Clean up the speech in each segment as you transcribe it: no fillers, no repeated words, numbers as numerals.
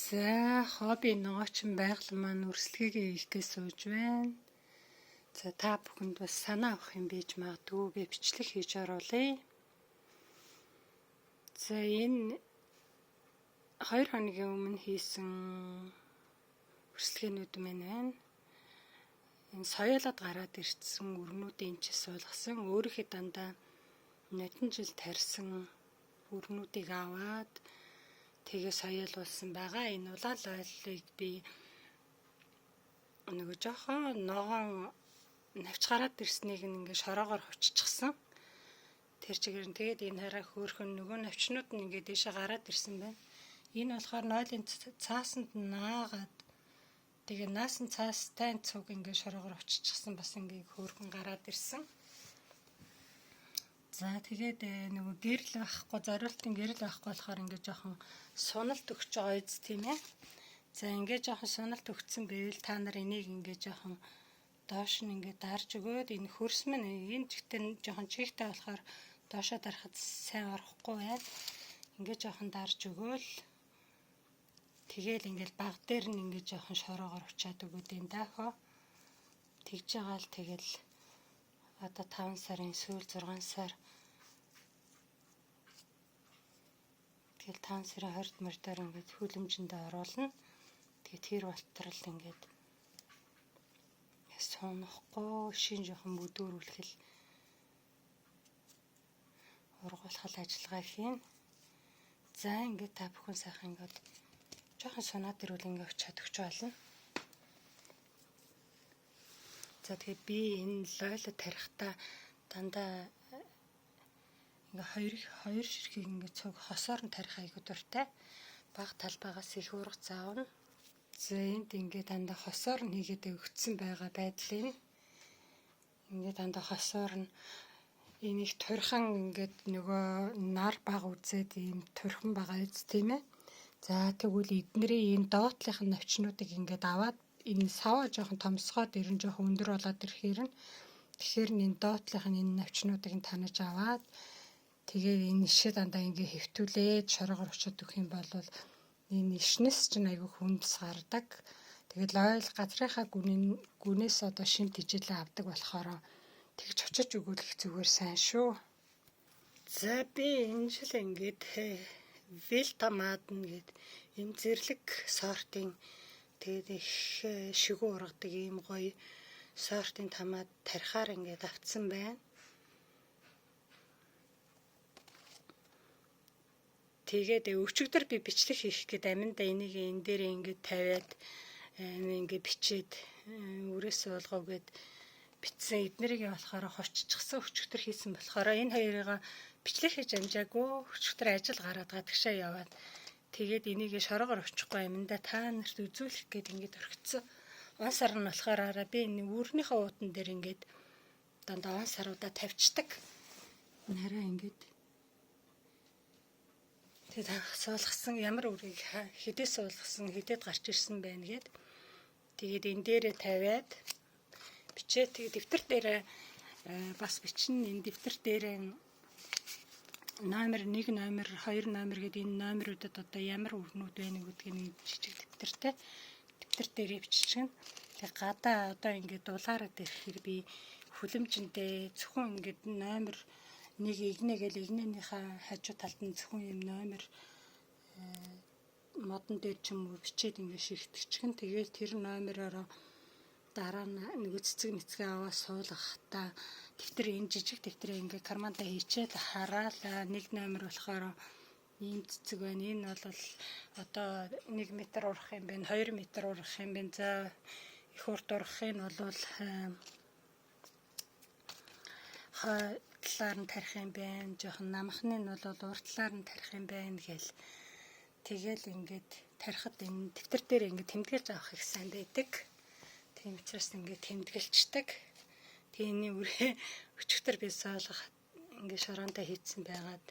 За хобби ногоочин байгаль маань өрсөлдгийг хийхгээс сууж байна. За та бүхэнд бас санаа авах юм бийж магадгүй би бичлэг хийж оруулъя. За энэ 2 хоногийн өмнө хийсэн өрсөлдөөнүүд маань байна. Энэ соёолоод гараад ирсэн өрнүүдийн чи суулгасан өөрийнхөө дандаа нотон жил тарьсан өрнүүдийг аваад тэгээ соёолуулсан байгаа. Энэ улаан ойлыг би нөгөө жоохон ногоон навч гараад ирснийг ингээ шороогоор хувччихсан. Тэр чигээр нь тэгээд энэ хараа хөөхөн нөгөө навчнууд нь ингээ дэше гараад ирсэн байна. Энэ болохоор нойлын цаасанд наагаад тэгээ наасан цаастай цуг ингээ шороогоор хувччихсан бас ингээ хөөхөн гараад ирсэн. За тэгээд нөгөө гэрэл авахгүй зориултын гэрэл авахгүй болохоор ингээ жоохон суналт өгч байгаа үз тийм ээ. За ингээ жоохон суналт өгсөн байвал та нар энийг ингээ жоохон доош нь ингээ дарж өгөөд энэ хөрс мэн энэ жигтэн жоохон чигтэй болохоор доошоо дарахад сайн орохгүй байна. Ингээ жоохон дарж өгөөл тэгээл ингээл баг дээр нь ингээ жоохон шороогоор учаад өгөөд энэ даахаа тэгж байгаа л тэгэл одоо 5 сарын сүүл 6 сар тэгэл 5 сарын 20-д мөрдөр ингээд хүлэмжиндээ оруулна. Тэгээд тэр болтрол ингээд сонхгүй шин жоохон бүдүүрүүлэх ургуулхал ажиллагаа хийн. За ингээд та бүхэн сайхан ингээд жоохон санаад ирвэл ингээд очиад өгч болно. За тэгээд би энэ лойло тарихтаа дандаа ингээ хоёр ширхийг ингээ цуг хосоор нь тарих айгуу дуртай. Баг талбайгаас их урга заавна. За энд ингээ дандаа хосоор нь хийгээд өгцсөн байгаа байдлын ингээ дандаа хосоор нь энийг турхан ингээд нөгөө нар баг үзээд ийм турхан байгаа үз тийм ээ. За тэгвэл эднэрийн энэ доотлих навчнуудыг ингээд аваад энэ саваа жоохон томсгоод ирэн жоохон өндөр болоод ирэхээр нь тэгэхээр энэ доотлих энэ навчнуудыг нь танаж аваад тэгээд энэ ишээ дандаа ингээ хэвтүүлээд шороогоор очоод өгөх юм бол энэ ишнэс чинь айгүй хүндс гардаг. Тэгээд лойл газрынхаа гүнээс одоо шимт хижилээ авдаг болохоор тэгж очиж өгөх зүгээр сайн шүү. За би энэ жил ингээд вилтамадн гээд энэ зэрлэг сортын тэгээд их шигүү ургадаг ийм гоё сортын тамаад тарихаар ингээд авцсан байна. Тэгээд өчигдөр би бичлэг хийх гээд аминда энийг энэ дээр ингээд тавиад ингээд бичээд үрээс суулгав гээд бичсэн эднэрийг болохоор хувччихсан өчигдөр хийсэн болохоор энэ хоёрыг бичлэг хийж амжаагүй өчигдөр ажил гараад гадагшаа яваад тэгээд энийг шороогоор өчөхгүй аминда та нарт үзүүлэх гээд ингээд орхицсан. Он сар нь болохоор би энэ үрнийхээ уутан дээр ингээд дандаа он саруудаа тавьчихдаг. Нараа ингээд тэгээд суулгасан ямар үрийг хэдээс суулгасан хэдэд гарч ирсэн байна гэд тэгээд энэ дээрээ тавиад бичээ тэгээд дэвтэр дээрээ бас бичнэ энэ дэвтэр дээрээ номер 1 номер 2 номер гэдэг энэ номеруудад одоо ямар өрнүүд байна гэдгийг жижиг дэвтэртэй дэвтэр дээрээ биччихнэ. Тэгээд гадаа одоо ингээд дулаараад ирэхээр би хүлэмжиндээ зөвхөн ингээд номер нэг игнэгээл игнэнийхээ хажуу талд нь зөвхөн юм номер модон дээр ч юм уу бичээд ингээд шигтгэжгэн тэгээд тэр номероор дараа нь нэг цэцэг нэцгээ аваа суулгахтаа дэвтэр энэ жижиг дэвтрээ ингээд кармантаа хийчээд хараалаа нэг номер болохоор ийм цэцэг байна. Энэ бол одоо 1 метр урах юм байна 2 метр урах юм байна. За их урт урахыг нь бол талаар нь тарих юм байна. Жохон намхны нь бол уртлаар нь тарих юм байна гэл. Тэгэл ингээд тарихад энэ дэвтэр дээр ингээд тэмдэглэж авах их сайн байдаг. Тийм учраас ингээд тэмдэглэждэг. Тэний үрээ өчигдөр би суулгах ингээд шороонтой хийцэн байгаад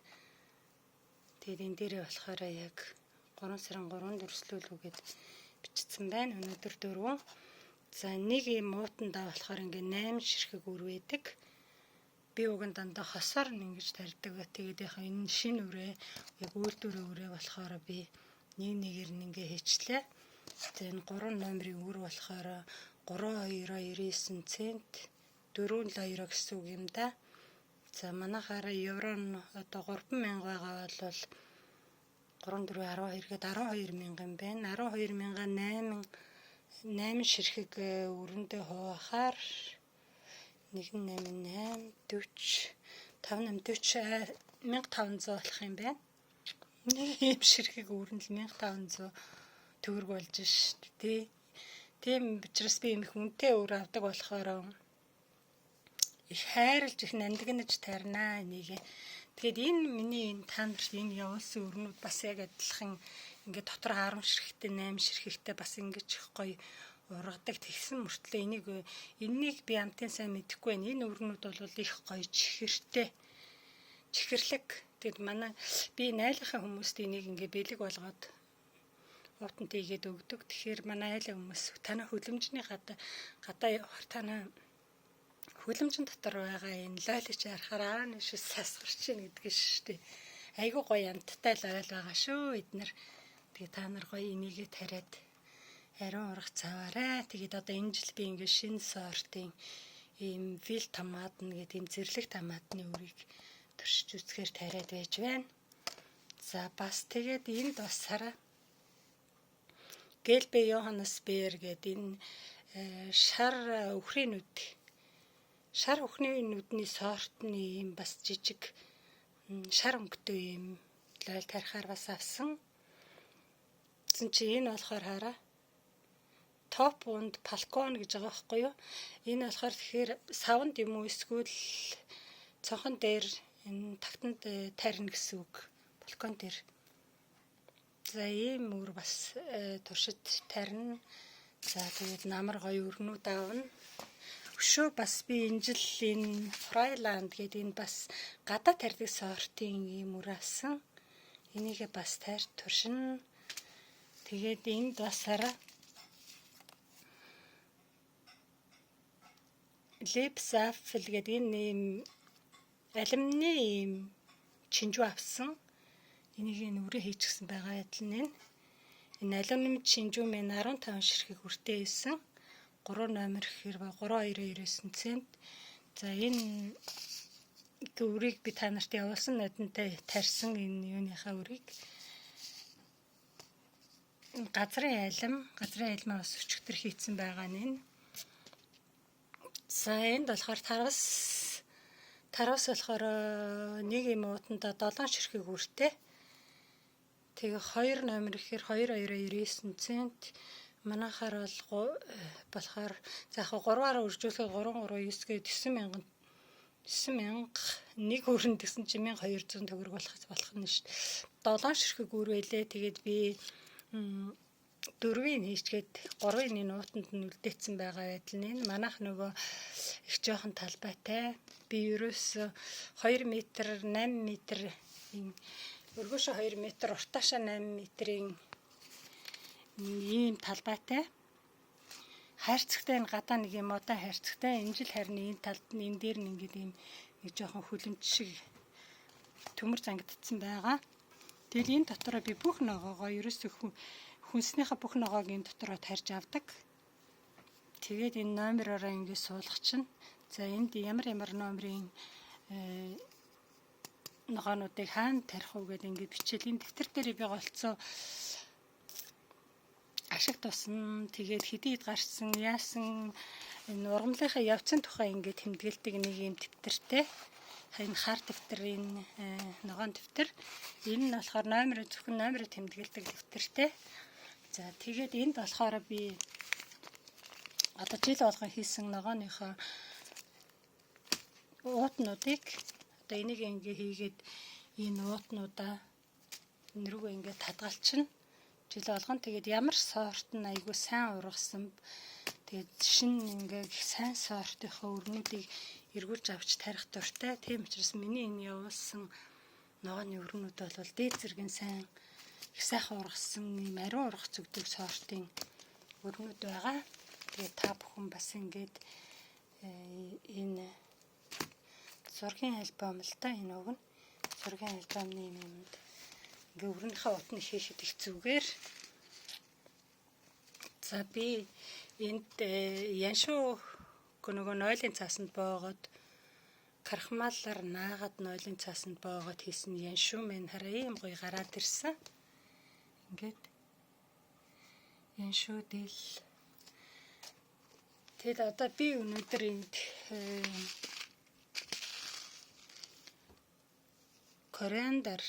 тэгээд энэ дээрээ болохоор яг 3 сарын 3-нд өрслүүлүүгээд бичсэн байна. Өнөөдөр 4. За нэг юм муутандаа болохоор ингээд 8 ширхэг үр байдаг. Би уг нь дандаа хосоор нь ингэж тарьдаг. Тэгээд яг энэ шинэ үрээ яг үйлдвэрийн үрээ болохоор би нэгээр нь ингээ хийчлээ. Тэгээ энэ 3 номерын үр болохоор 3299 цент 402 гэсэн үг юм да. За манайхаараа евро нь одоо 3000 байгаа бол 3412 гээд 12000 юм байна. 12000-8 ширхэг өрөндөө хуваахаар 188 40 5840 1500 болох юм байна. Нэг юм ширхэг өрөнд 1500 төгрөг болж шүү дээ. Тийм учраас би их үнэтэй өр авдаг болохоор их хайрлж их нандинаж тарнаа энийг. Тэгээд энэ миний та нарт энэ явуулсан өрнүүд бас яг адилхан ингээд дотор 10 ширхэгтэй 8 ширхэгтэй бас ингэж их гоё ургадаг. Тэгсэн мөртлөө энийг би амтын сайн мэдэхгүй байна. Энэ өрнүүд бол их гоё чихэртэй. Чихэрлэг. Тэгэд манай би найлахын хүмүүст энийг ингээ бэлэг болгоод уутанд ийгээд өгдөг. Тэгэхээр манай айлын хүмүүс танай хөлөмжний гадаа явахаар танай хөлөмжин дотор байгаа энэ лойлич харахаар нэг шис сасгарч ийн гэдэг шүү дээ. Айгуу гоё амттай лойл байгаа шүү эднэр. Тэгээ та нар гоё энийгээ тариад ариун ургац цаваарай. Тэгээд одоо энэ жил би ингээ шинэ сортын ийм фил томатн гэдэг ийм зэрлэг томатны үрийг туршиж үзэхээр тариад байж байна. За бас тэгээд энд бас хараа Gelbe Johannisbeer гэдэг энэ шар өхний нүдний сортны ийм бас жижиг шар өнгөтэй ийм лойл тарихаар бас авсан. Гэсэн чи энэ болохоор хараа топ унд балкон гэж байгаа байхгүй юу? Энэ болохоор тэгэхээр савнд юм уу эсвэл цонхон дээр энэ тагтанд тарина гэсэн үг. Балкон дээр. За ийм үр бас туршид тарина. За тэгээд намар гоё өрнүүд аавна. Өшөө бас би энэ жил энэ Freiland гэдэг энэ бас гадаа тарьдаг сортын ийм үр авсан. Энийгээ бас тарьж туршина. Тэгээд энд бас хараа Lipsafel гэдэг энэ ийм алюмины ийм чинжүү авсан. Энийг энэ үрээ хийчихсэн байгаа адил нь энэ алюминий чинжүү минь 15 ширхэг үртэй байсан. 3 номер гэхээр 3299 цент. За энэ үрийг би та нарт явуулсан нодонтой тарьсан энэ юуныхаа үрийг газрын айлмаа бас өчигдөр хийцэн байгаа нь. За энд болохоор тарвас болохоор нэг юм уутанда 7 ширхэг үртэй. Тэгээ 2 номер гэхээр 2299 цент. Манайхаар бол болохоор за яг 3-аар үржүүлэхэд 339 гээд 9000 нэг өрөнд гэсэн чи 1200 төгрөг болох нь шүү дээ. 7 ширхэг үр байлээ. Тэгээд би 4-ийг хийчгээд 3-ыг энэ уутанд нь үлдээсэн байгаа байдал нь. Манайх нөгөө их жоохон талбайтай. Би ерөөс 2 м 8 м өргөшөө 2 м уртаашаа 8 м-ийн ийм талбайтай. Хайрцагтай энэ гадаа нэг юм одоо хайрцагтай. Энэ жил харин энэ талд нь энэ дээр нь ингээд ийм нэг жоохон хүлэмж шиг төмөр зангидсан байгаа. Тэгэл энэ дотороо би бүх ногоогоо ерөөсөө хүнснийхээ бүх ногоог энэ дотороо тарьж авдаг. Тэгээд энэ номераараа ингээд суулгах чинь. За энд ямар номерын ногоонуудыг хаана тарих уу гэдэг ингээд бичээл. Энэ дэвтэр дээр би голцоо ашиг тусна. Тэгээд хэдийд гарсан яасан энэ ургамлынхаа явцын тухай ингээд тэмдэглэдэг нэг юм дэвтэртэй. Энэ хар дэвтэр энэ ногоон дэвтэр. Энэ нь болохоор зөвхөн номерыг тэмдэглэдэг дэвтэртэй. За тэгээд энд болохоор би одоо жил болгон хийсэн ногооныхоо уутнуудыг одоо энийг ингээ хийгээд энэ уутнуудаа энэ рүүгээ ингээ хадгалчихна. Жил болгон тэгээд ямар сорт нь айгүй сайн ургасан. Тэгээд шинэ ингээ сайн сортынхаа өрнүүдийг эргүүлж авч тарих дуртай. Тийм учраас миний энэ явуулсан ногооны өрнүүд бол дээд зэргийн сайн их сайхан ургасан юм ариун ургац өгдөг сортын өрнүүд байгаа. Тэгээд та бүхэн бас ингээд энэ зургийн альбом л да энэ уг нь зургийн альбомны юмд ингээ өрнөхийн утны хийхэд их зүгээр. За би энд яншуу нөгөө нойлын цаасанд боогод крахмалаар наагаад нойлын цаасанд боогод хийсэн яншуу минь хараа ийм гоё гараад ирсэн. Ингээд яншуу дэл. Тэгэд одоо би өнөөдөр энд кориандр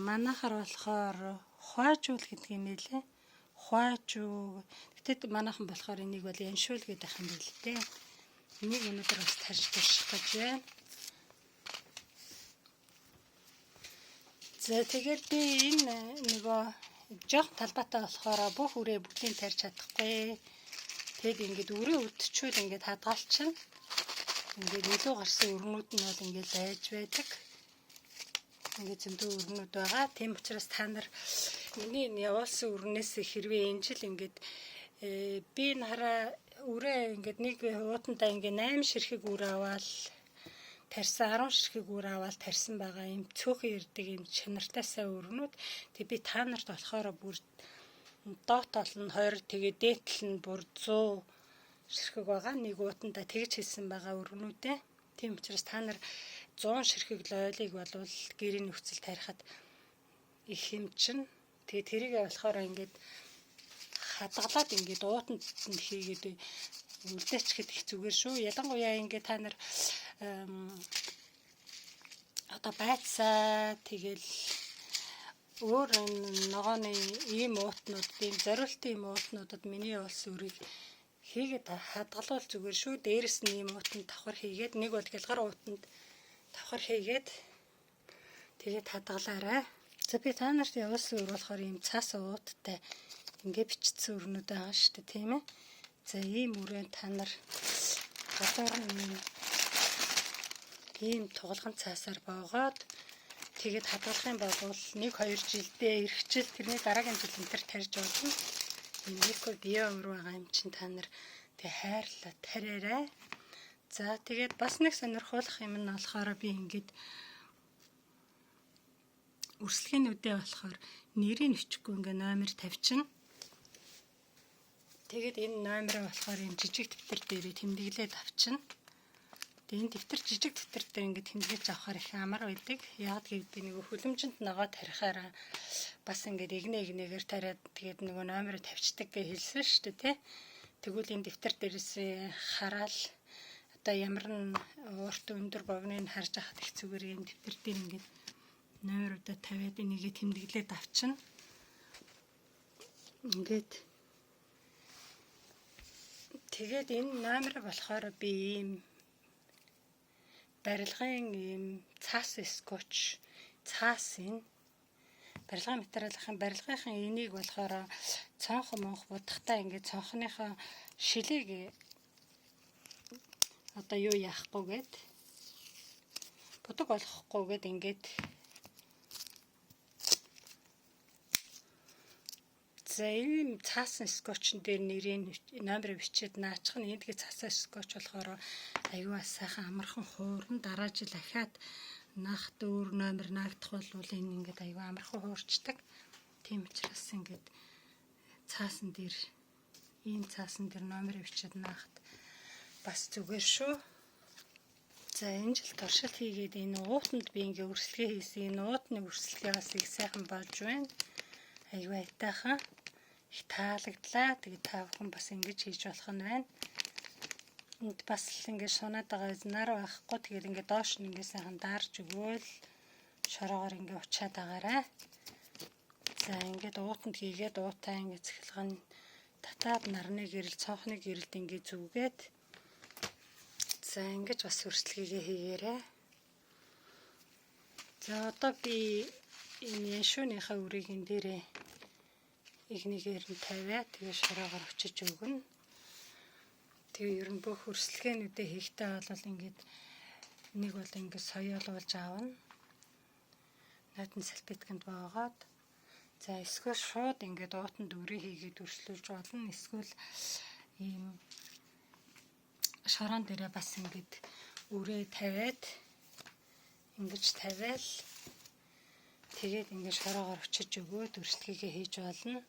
манайхаар болохоор хуажуул гэдэг юм нэлээ. Хуажуу. Гэтэл манайхан болохоор энийг бол яншуул гэдэг юм байл дээ. Энийг өнөөдөр бас тарж турших гэж байна. За тэгээд би энэ нөгөө жоох талбайтай болохоор бүх үрээ бүгдийг тарж чадахгүй. Тэгэд ингээд үрээ өдчүүл ингээд хадгалчихна. Ингээд илүү гарсан өрнүүд нь бол ингээд байж байдаг. Ингээд зөндөө өрнүүд байгаа. Тийм учраас та нар миний явуулсан өрнөөс хэрвээ энэ жил ингээд би нараа үрээ ингээд нэг уутандаа ингээд 8 ширхэг үр аваад тарьсан 10 ширхэг үр аваад тарьсан байгаа юм цөөхөн ирдэг юм чанартай сайн өрнүүд. Тэг би та нарт болохоор бүр доотол нь 20 тэгээ дээтэл нь бүр 100 ширхэг байгаа. Нэг уутандаа тэгж хийсэн байгаа өрнүүдээ. Тийм учраас та нар 100 ширхэг лойлыг болвол гэрийн нөхцөл тарихад их юм чинь. Тэгээ тэрийг болохоор ингээд хадгалаад ингээд уутанд нь хийгээд үлдээчихэд их зүгээр шүү. Ялангуяа ингээд та нар одоо байцаа тэгэл өөр ногооны ийм уутнууд, ийм зориултын ийм уутнуудад миний улс үрийг хийгээд хадгалвал зүгээр шүү. Дээрэс нь ийм уутанд давхар хийгээд нэг бол хялгар уутанд давхар хийгээд тэгээд хадгалаарай. За би та нарт явуулсан үр болохоор ийм цаас ууттай ингээ бичсэн өрнүүд байгаа шүү дээ, тийм ээ. За ийм үрээ та нар гадуур нь ийм тугалган цаасаар боогоод тэгээд хадгалах юм бол 1-2 жилдээ ирэх жил тэрний дараагийн жил энэ төр тарьж болно. Энэ эко био өр байгаа юм чинь та нар тэг хайрлаа тараарай. За тэгээд бас нэг сонирхолтой юм нь болохоор би ингээд үрсэлгээнүүдээ болохоор нэрийг өчгөө ингээ номер тавьчихна. Тэгээд энэ номероо болохоор энэ жижиг дэвтэр дээр тэмдэглээд авчна. Тэгээд энэ дэвтэр жижиг дэвтэр дээр ингээ тэмдэглэж авахаар их амар байдаг. Яг гэвэл би нөгөө хүлэмжинд ногоо тарихаараа бас ингээ игнэгээр тариад тэгээд нөгөө номероо тавьчихдаг гэж хэлсэн шүү дээ, тий. Тэгвэл энэ дэвтэр дээрээс хараад одоо ямар н урт өндөр богныг харж ахад их зүгээр энэ дэвтэр дээр ингээ номеруудаа тавиад энийгээ тэмдэглээд авчна. Ингээд тэгээд энэ номер болохоор би ийм барилгын ийм цаас скотч цаасын барилгын материалын барилгын энийг болохоор цонх монх будахтаа ингээд цонхныхоо шилийг одоо юу яахгүйгээд будаг болохгүйгээд ингээд за ийм цаасан скотчн дээр нэрийн номер бичээд наачих нь эндгээ цаасан скотч болохоор аюу сайхан амархан хуурна. Дараа жил ахаад наахт өөр номер наагдах бол энэ ингээд аюу амархан хуурчдаг. Тийм учраас ингээд цаасан дээр ийм цаасан дээр номер бичээд наахт бас зүгээр шүү. За энэ жил туршилт хийгээд энэ уутанд би ингээ өрсөлгөө хийсэн. Энэ уутны өрсөлгөө бас их сайхан болж байна. Аюу айтайхан их таалагдлаа. Тэгээд та бүхэн бас ингэж хийж болох нь байна. Энд бас ингэ шунаад байгаа эзнаар байхгүй. Тэгээд ингэ доош нь ингэ сайхан даарж өгөөл шороогоор ингэ учаад байгаарай. За ингээд уутанд хийгээд уутаа ингэ цэхэлгэн татаад нарны гэрэл, цонхны гэрэлд ингэ зүгээд за ингэж бас өрсөлгийгээ хийгээрэй. За одоо би энэ яншууныхаа үрийг энэ дээрээ игнэгээр нь тавиа тэгээ шороогоор очиж өгнө. Тэгээ ер нь бүх өрсөлгээнүүдээ хийхдээ бол ингээд нэг бол ингээд соёолуулж аавна. Наадын салбитканд боогаад за эсвэл шууд ингээд уутанд үрээ хийгээд өрслүүлж болно. Эсвэл ийм шороон дээрээ бас ингээд үрээ тавиад ингэж тавиал Тэгээд ингээд шороогоор очиж өгөөд өрсөлдөгийгээ хийж болно.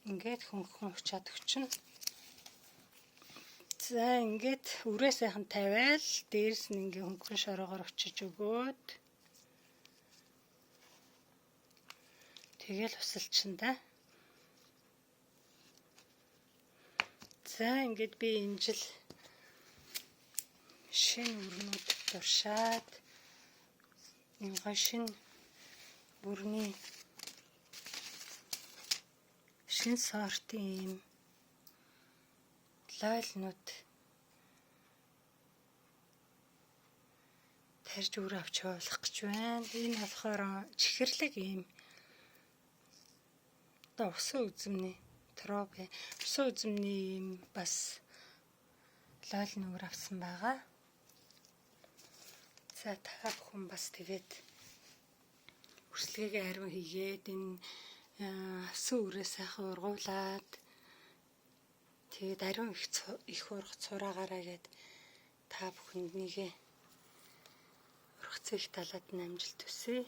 Ингээд хөнгөн учаад өгчнө. За ингээд үрээ сайхан тавиал дээрс нь ингээ хөнгөн шороогоор очиж өгөөд тэгэл усалчин да. За ингээд би энэ жил шинэ өрнүүд дуршаад энэ гоо шинэ бүрний шинэ сортын юм лойлнууд тарж өөр авч явуулах гэж байна. Энэ болохоор чихэрлэг юм. Одоо усан үзэмний тропи усан үзэмний юм бас лойлн өөр авсан байгаа. За та бүхэн бас тэгээд өрсөлдөгийгээ ариун хийгээд энэ авсан үрээ сайхан ургуулад тэгээд ариун их ургац сураагаараа гээд та бүхэнд нэгэ ургац их талаад нь амжилт хүсье.